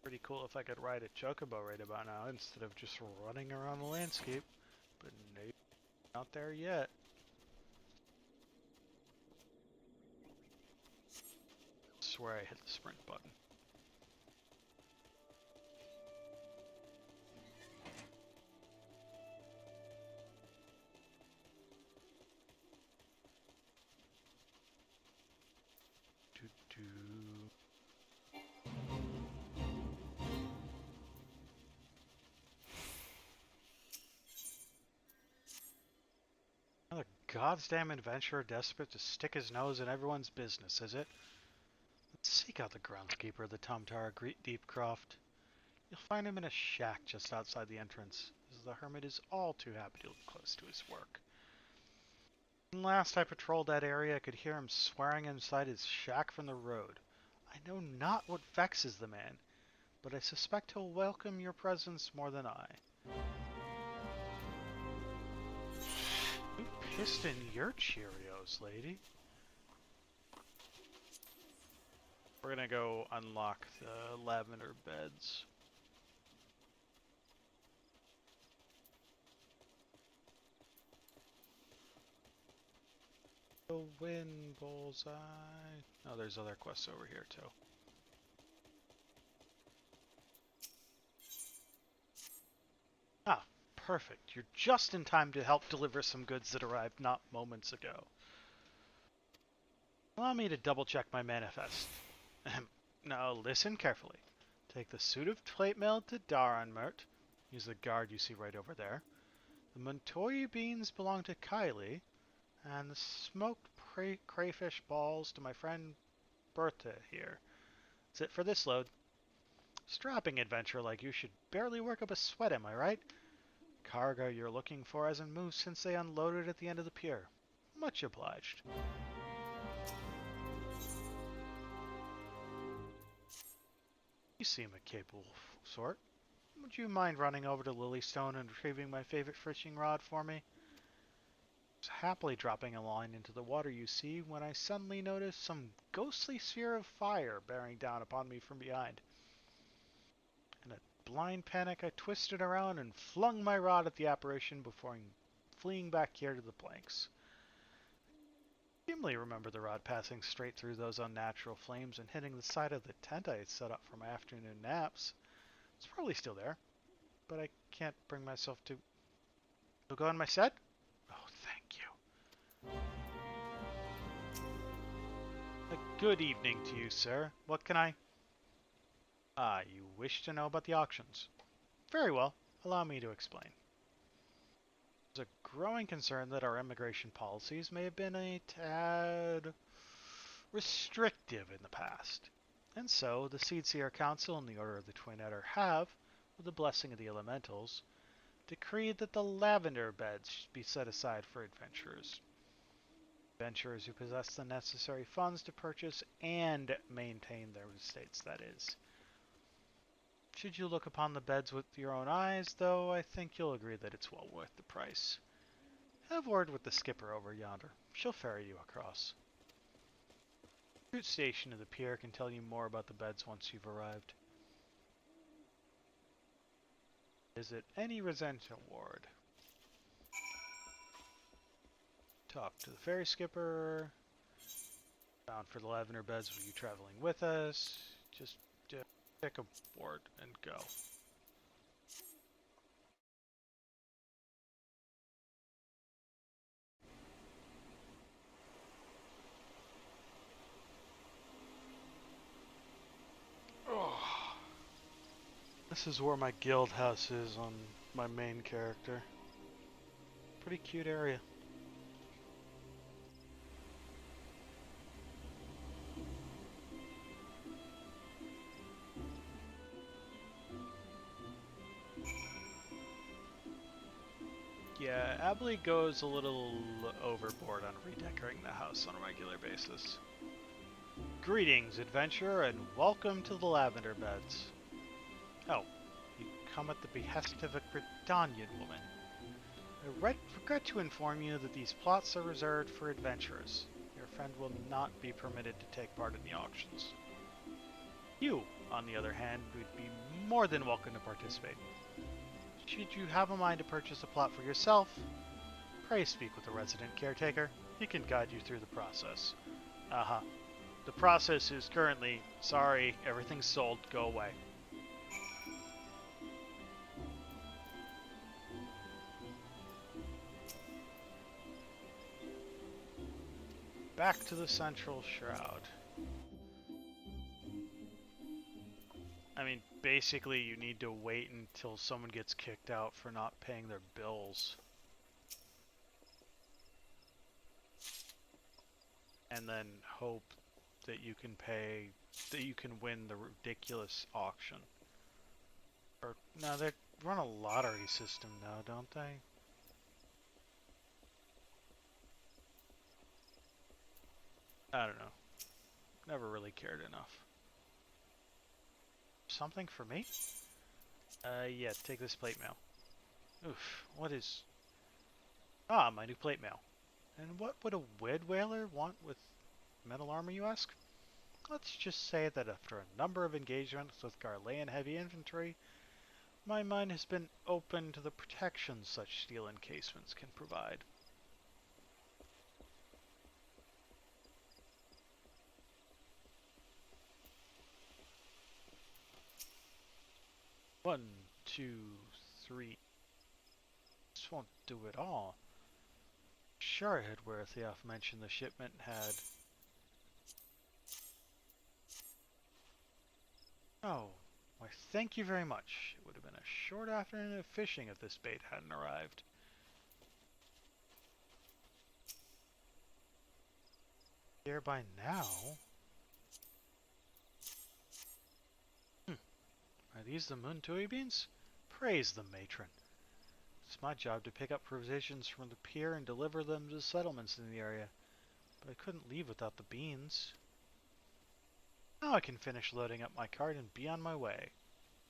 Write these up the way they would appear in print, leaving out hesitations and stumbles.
Pretty cool if I could ride a chocobo right about now instead of just running around the landscape. But no, not there yet. I swear I hit the sprint button. Another goddamn adventurer desperate to stick his nose in everyone's business, is it? Let's seek out the groundskeeper, the Tomtara Deepcroft. You'll find him in a shack just outside the entrance, as the hermit is all too happy to live close to his work. When last I patrolled that area, I could hear him swearing inside his shack from the road. I know not what vexes the man, but I suspect he'll welcome your presence more than I. Who pissed in your Cheerios, lady? We're gonna go unlock the lavender beds. The win, bullseye. Oh, there's other quests over here too. Ah, perfect. You're just in time to help deliver some goods that arrived not moments ago. Allow me to double check my manifest. Now listen carefully. Take the suit of plate mail to Daranmert. He's the guard you see right over there. The Montoya beans belong to Kylie, and the smoked crayfish balls to my friend Bertha here. That's it for this load. Strapping adventurer like you should barely work up a sweat, am I right? Cargo you're looking for hasn't moved since they unloaded at the end of the pier. Much obliged. You seem a capable sort. Would you mind running over to Lilystone and retrieving my favorite fishing rod for me? I was happily dropping a line into the water, you see, when I suddenly noticed some ghostly sphere of fire bearing down upon me from behind. In a blind panic, I twisted around and flung my rod at the apparition before fleeing back here to the planks. I dimly remember the rod passing straight through those unnatural flames and hitting the side of the tent I had set up for my afternoon naps. It's probably still there, but I can't bring myself to... You'll go in my set? Oh, thank you. A good evening to you, sir. What can I... Ah, you wish to know about the auctions. Very well. Allow me to explain. There's a growing concern that our immigration policies may have been a tad restrictive in the past. And so, the Seedseer Council and the Order of the Twin Adder have, with the blessing of the elementals, decreed that the lavender beds should be set aside for adventurers. Adventurers who possess the necessary funds to purchase and maintain their estates, that is. Should you look upon the beds with your own eyes, though, I think you'll agree that it's well worth the price. Have word with the skipper over yonder. She'll ferry you across. The station of the pier can tell you more about the beds once you've arrived. Visit any residential ward. Talk to the ferry skipper. Bound for the lavender beds. Were you traveling with us? Just pick a board and go. Oh. This is where my guild house is on my main character. Pretty cute area. Yeah, Abley goes a little overboard on redecorating the house on a regular basis. Greetings, adventurer, and welcome to the Lavender Beds. Oh, you come at the behest of a Gridanian woman. I regret to inform you that these plots are reserved for adventurers. Your friend will not be permitted to take part in the auctions. You, on the other hand, would be more than welcome to participate. Should you have a mind to purchase a plot for yourself, pray speak with the resident caretaker. He can guide you through the process. Uh-huh. The process is currently, sorry, everything's sold, go away. Back to the central shroud. I mean, basically you need to wait until someone gets kicked out for not paying their bills. And then hope that you can win the ridiculous auction. Or, no, they run a lottery system now, don't they? I don't know. Never really cared enough. Something for me? Yeah, take this plate mail. Oof, what is... Ah, my new plate mail. And what would a Wed Whaler want with metal armor, you ask? Let's just say that after a number of engagements with Garlean heavy infantry, my mind has been open to the protection such steel encasements can provide. One, two, three. This won't do it all. Sure, Hedworthioff mentioned the shipment had... Oh, why thank you very much. It would have been a short afternoon of fishing if this bait hadn't arrived. Here by now? Are these the Muntui beans? Praise the matron. It's my job to pick up provisions from the pier and deliver them to settlements in the area. But I couldn't leave without the beans. Now I can finish loading up my cart and be on my way.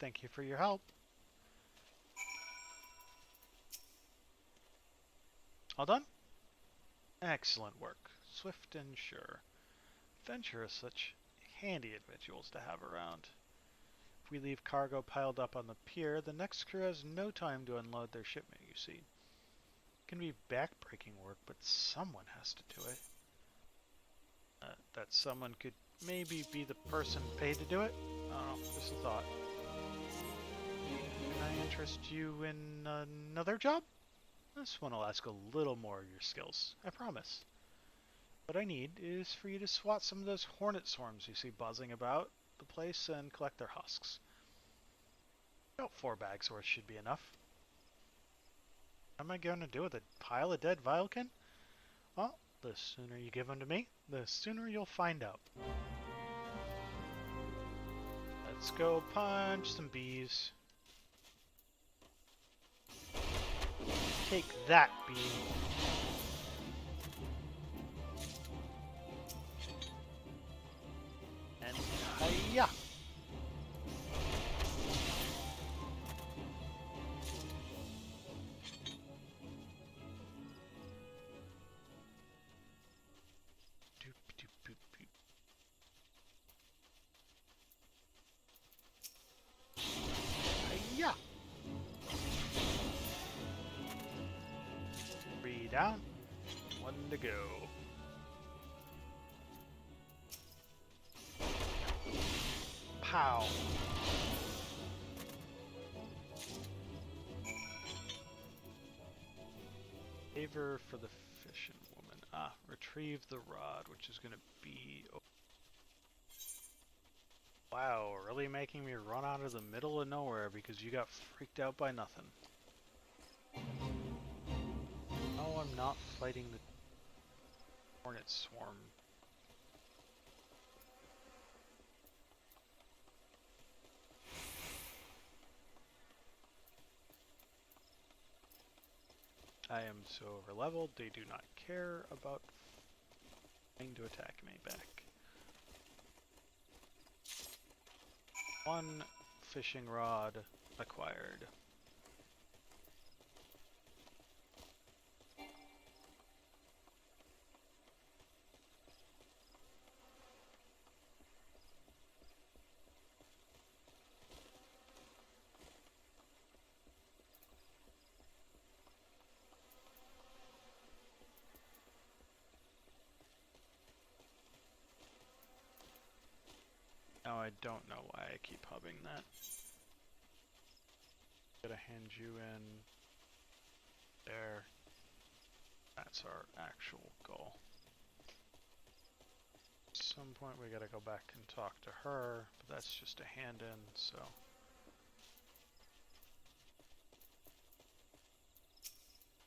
Thank you for your help. All done? Excellent work. Swift and sure. Venture is such handy individuals to have around. If we leave cargo piled up on the pier, the next crew has no time to unload their shipment, you see. It can be back-breaking work, but someone has to do it. That someone could maybe be the person paid to do it? I don't know, just a thought. Can I interest you in another job? This one will ask a little more of your skills, I promise. What I need is for you to swat some of those hornet swarms you see buzzing about the place and collect their husks. About 4 bags worth should be enough. What am I going to do with a pile of dead Vilekin? Well, the sooner you give them to me, the sooner you'll find out. Let's go punch some bees. Take that, bee. And hiya! Hiya! 3 down, 1 to go. Pow! Favor for the fishing woman. Ah, retrieve the rod, which is going to be... Oh. Wow, really making me run out of the middle of nowhere because you got freaked out by nothing. Oh, I'm not fighting the hornet swarm. I am so overleveled, they do not care about trying to attack me back. 1 fishing rod acquired. Now I don't know why I keep hubbing that. Gotta hand you in there. That's our actual goal. At some point we gotta go back and talk to her, but that's just a hand in, so.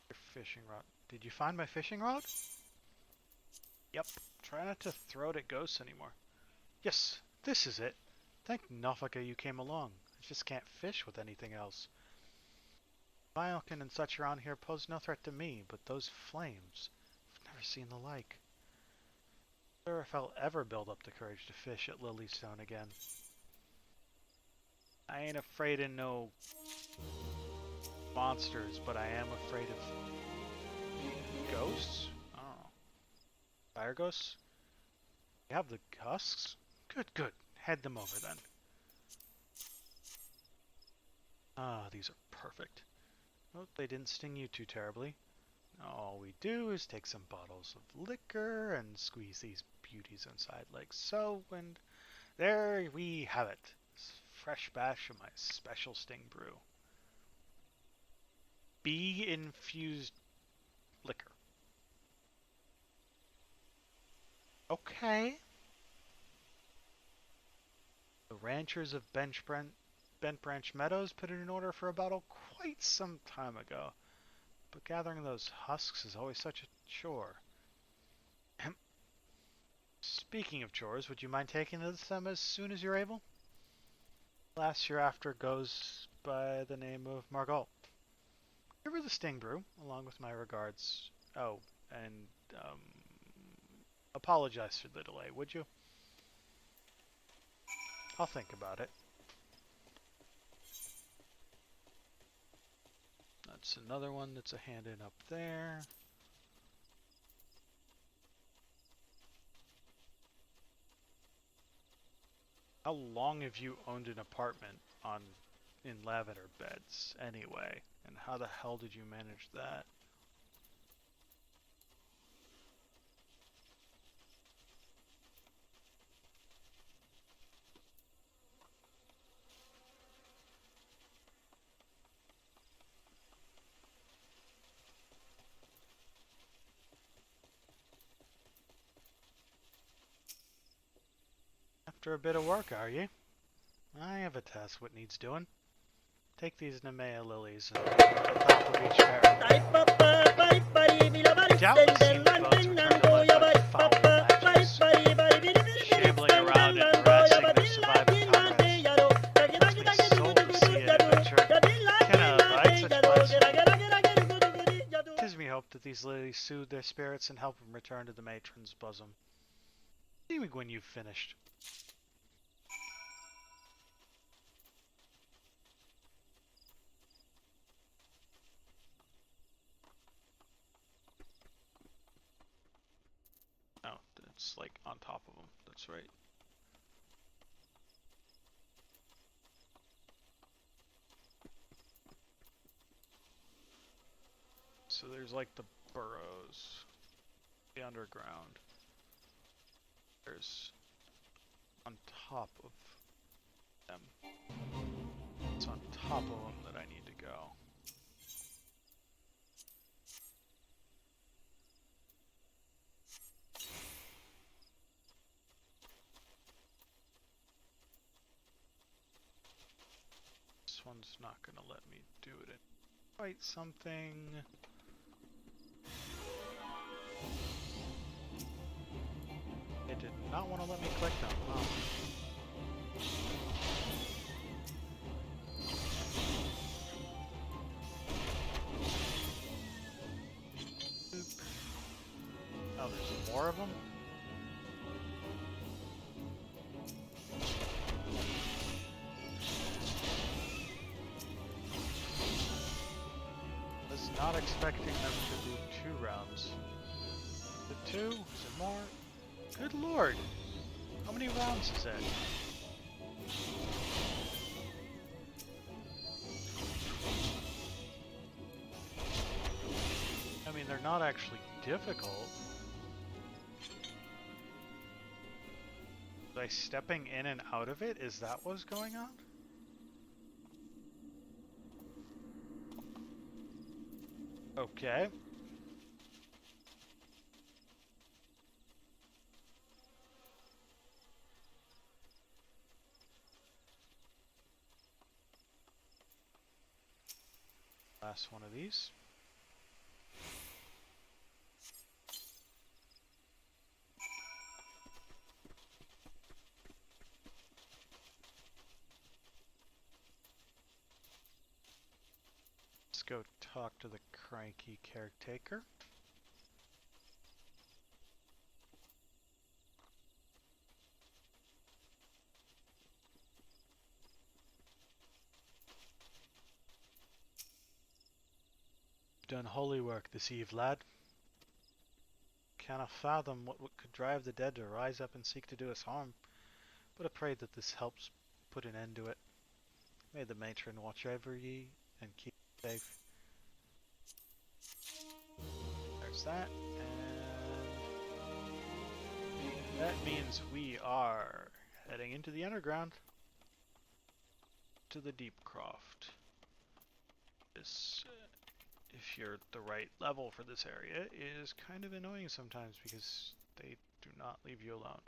Your fishing rod. Did you find my fishing rod? Yep. Try not to throw it at ghosts anymore. Yes, this is it. Thank Nofaka you came along. I just can't fish with anything else. Violkin and such around here pose no threat to me, but those flames, I've never seen the like. I wonder if I'll ever build up the courage to fish at Lilystone again. I ain't afraid of no monsters, but I am afraid of ghosts? I don't know. Fire ghosts? You have the husks? Good, good. Head them over then. Ah, these are perfect. Oh, they didn't sting you too terribly. All we do is take some bottles of liquor and squeeze these beauties inside like so, and there we have it. Fresh batch of my special sting brew. Bee-infused liquor. Okay. The ranchers of Bent Branch Meadows put it in order for a bottle quite some time ago. But gathering those husks is always such a chore. Speaking of chores, would you mind taking them as soon as you're able? Last year after goes by the name of Margot. Give her the sting brew, along with my regards. Oh, and apologize for the delay, would you? I'll think about it. That's another one that's a hand in up there. How long have you owned an apartment in Lavender Beds anyway? And how the hell did you manage that? After a bit of work, are you? I have a task what needs doing. Take these Nemea lilies and at the top of each pair. Doubtless seen the boats return to life like foul matches, shambling around and harassing their surviving comrades. It makes me soul to see an adventure. Can abide such pleasure. Tis me hope that these lilies soothe their spirits and help them return to the matron's bosom. See me when you've finished. Oh, it's like on top of them. That's right. So there's like the burrows, the underground. There's on top of them. It's on top of them that I need to go. This one's not gonna let me do it. Quite something. It did not want to let me click them. Oh. Oh, there's more of them? Was not expecting them to do 2 rounds. The 2? Is it more? Good lord! How many rounds is that? I mean, they're not actually difficult. by stepping in and out of it, is that what's going on? Okay. Last one of these. Let's go talk to the cranky caretaker. Done holy work this eve, lad. Cannot fathom what could drive the dead to rise up and seek to do us harm, but I pray that this helps put an end to it. May the matron watch over ye and keep you safe. There's that, and that means we are heading into the underground to the Deep Croft. This, if you're the right level for this area, is kind of annoying sometimes because they do not leave you alone.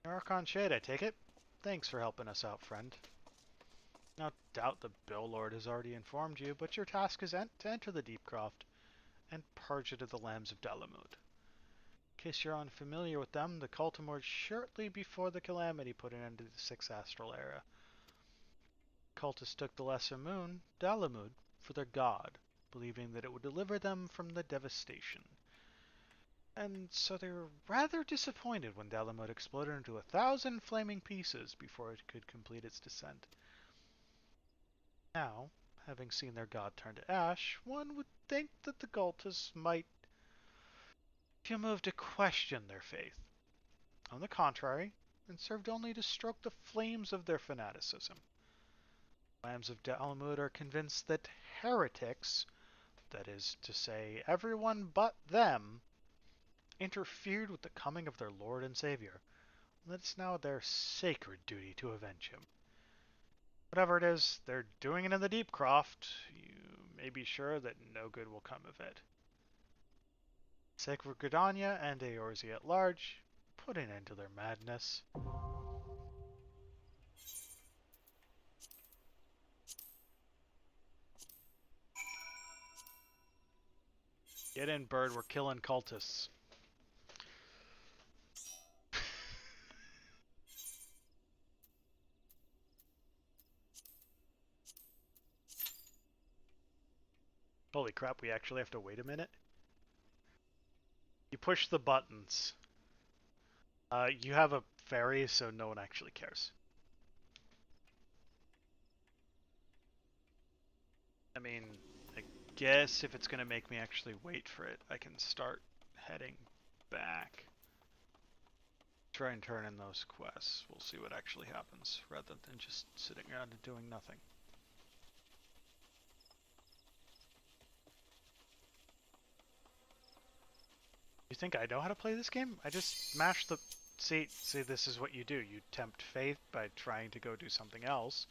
Archon Shade, I take it? Thanks for helping us out, friend. No doubt the Bill Lord has already informed you, but your task is to enter the Deep Croft and purge it of the Lambs of Dalamud. In case you're unfamiliar with them, the cult emerged shortly before the Calamity put an end to the Sixth Astral Era. Cultists took the Lesser Moon, Dalamud, for their god, believing that it would deliver them from the devastation. And so they were rather disappointed when Dalamud exploded into 1,000 flaming pieces before it could complete its descent. Now, having seen their god turn to ash, one would think that the cultists might feel moved to question their faith. On the contrary, and served only to stoke the flames of their fanaticism. Lambs of Dalamud are convinced that heretics, that is to say, everyone but them, interfered with the coming of their Lord and Savior, and that it's now their sacred duty to avenge him. Whatever it is, they're doing it in the Deep Croft. You may be sure that no good will come of it. Sake for Gridania and Eorzea at large, put an end to their madness. Get in, bird, we're killing cultists. Holy crap, we actually have to wait a minute? You push the buttons. You have a fairy, so no one actually cares. I mean, I guess if it's going to make me actually wait for it, I can start heading back. Try and turn in those quests. We'll see what actually happens, rather than just sitting around and doing nothing. You think I know how to play this game? I just mash the... See, this is what you do. You tempt fate by trying to go do something else,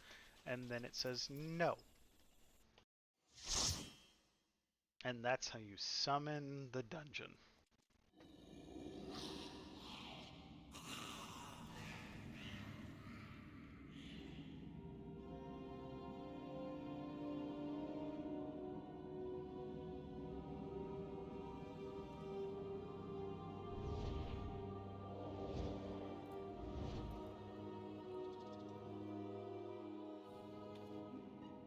and then it says no. And that's how you summon the dungeon.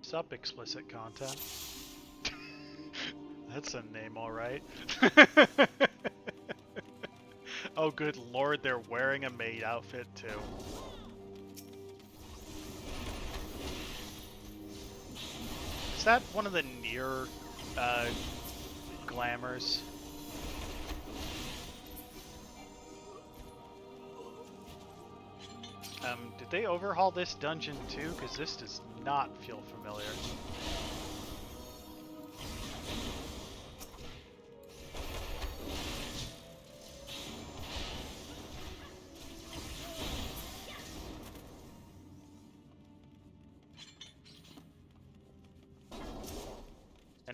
Sup, explicit content. That's a name, alright. Oh, good lord, they're wearing a maid outfit, too. Is that one of the near, glamours? Did they overhaul this dungeon, too? Because this does not feel familiar.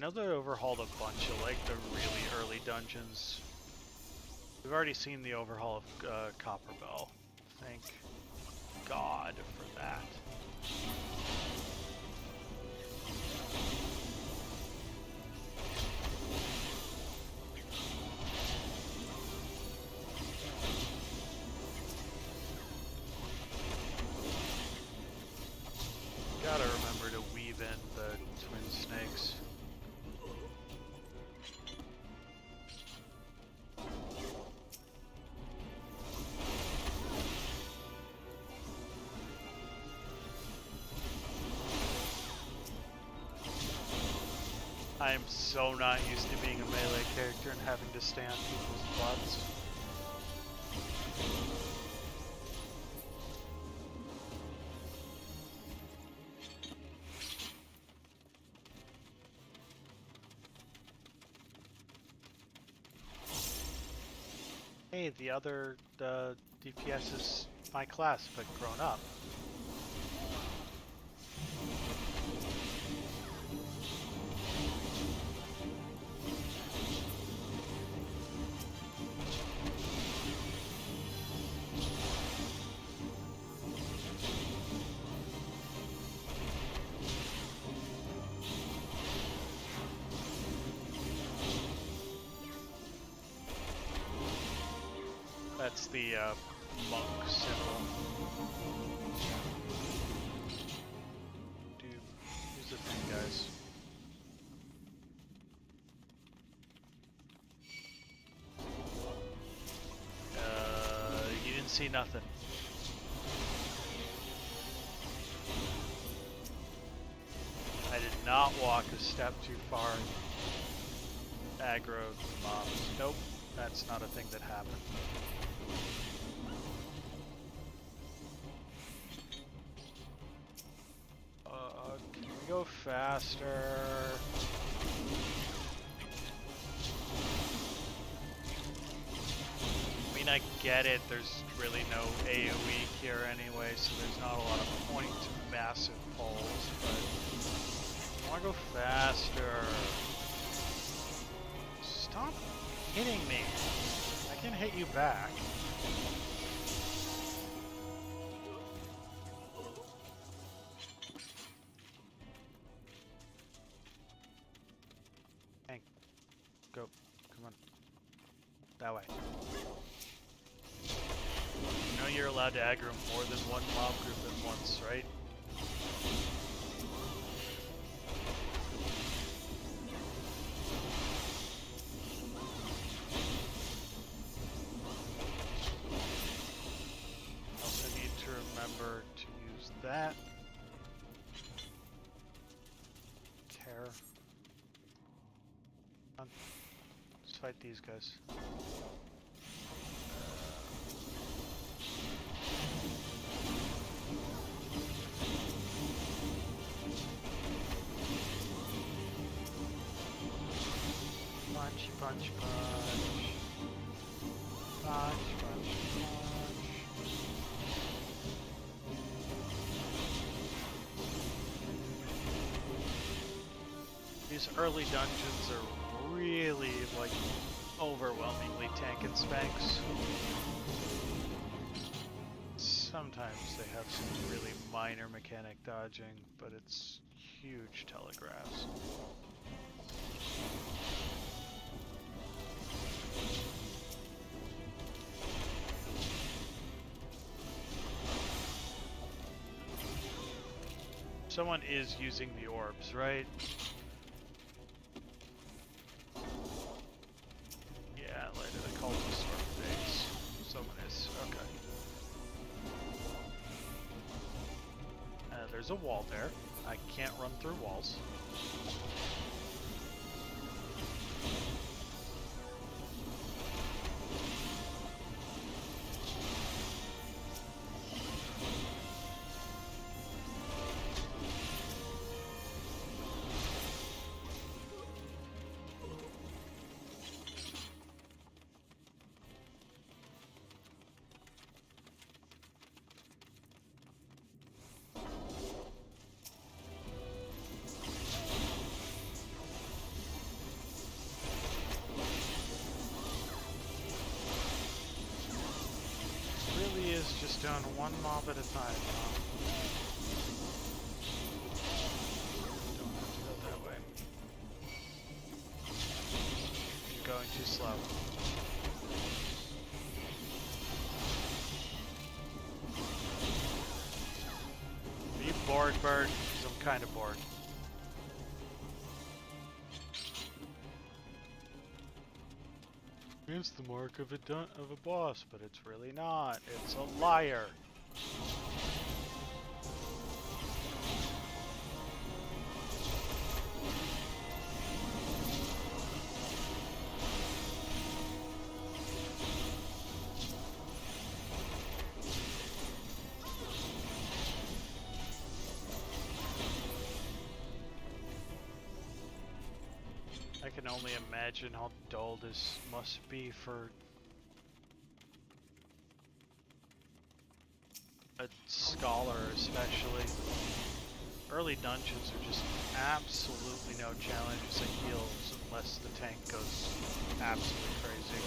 know they overhauled a bunch of like the really early dungeons. We've already seen the overhaul of Copperbell. Thank God for that. Gotta remember to weave in the twin snakes. I am so not used to being a melee character and having to stay on people's butts. Hey, the other DPS is my class, but grown up. That's the monk symbol. Dude, here's the thing, guys. You didn't see nothing. I did not walk a step too far. Aggro the mobs. Nope, that's not a thing that happened. Can we go faster? I mean, I get it, there's really no AoE here anyway, so there's not a lot of point to massive pulls, but I want to go faster. Stop hitting me. I can hit you back. Go. Come on. That way. You know you're allowed to aggro more than one mob group at once, right? Also need to remember to use that. Care. Come on. Let's fight these guys. Punch, punch, punch. Punch, punch, punch. These early dungeons are really, like, overwhelmingly tank and spanks. Sometimes they have some really minor mechanic dodging, but it's huge telegraphs. Someone is using the orbs, right? Yeah, later the cultist sort of things. Someone is. Okay. There's a wall there. I can't run through walls. one mob at a time. Don't have to go that way. You're going too slow. Are you bored, bird? Because I'm kind of bored. It's the mark of a boss, but it's really not. It's a liar. I can only imagine how dull this must be for a scholar, especially. Early dungeons are just absolutely no challenges at heals unless the tank goes absolutely crazy.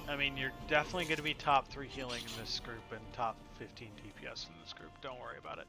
I mean, you're definitely going to be top 3 healing in this group and top 15 DPS in this group. Don't worry about it.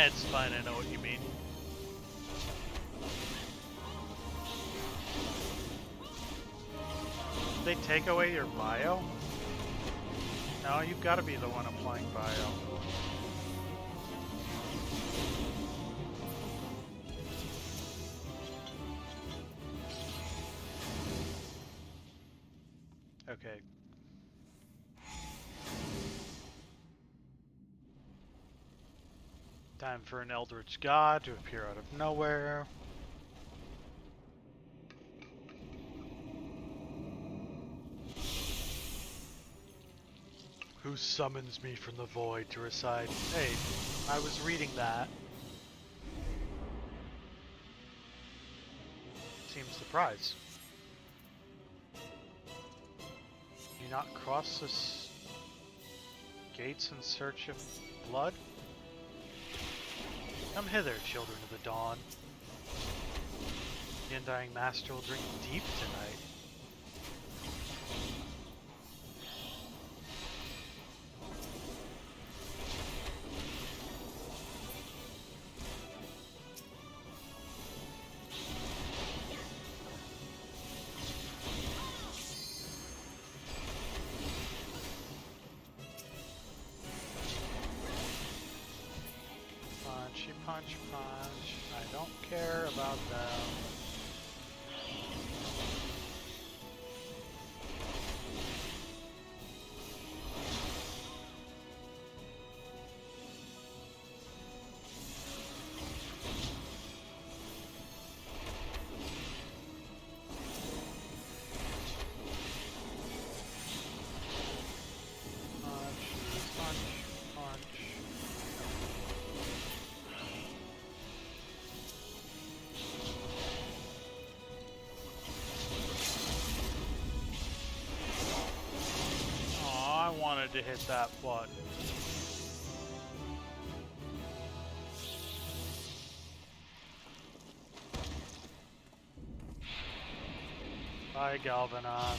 It's fine, I know what you mean. They take away your bio? No, you've got to be the one applying bio. Okay. Time for an Eldritch God to appear out of nowhere. Who summons me from the void to recite? Hey, I was reading that. Seems surprised. Do you not cross this gates in search of blood? Come hither, children of the dawn. The Undying Master will drink deep tonight. Punch, punch. I don't care about them. To hit that button. Bye, Galvanoth.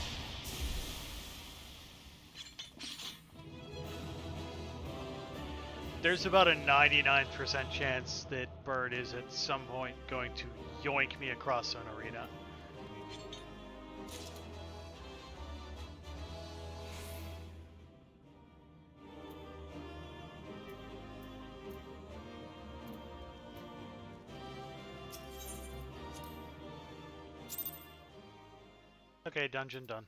There's about a 99% chance that Bird is at some point going to yoink me across an arena. Okay, dungeon done.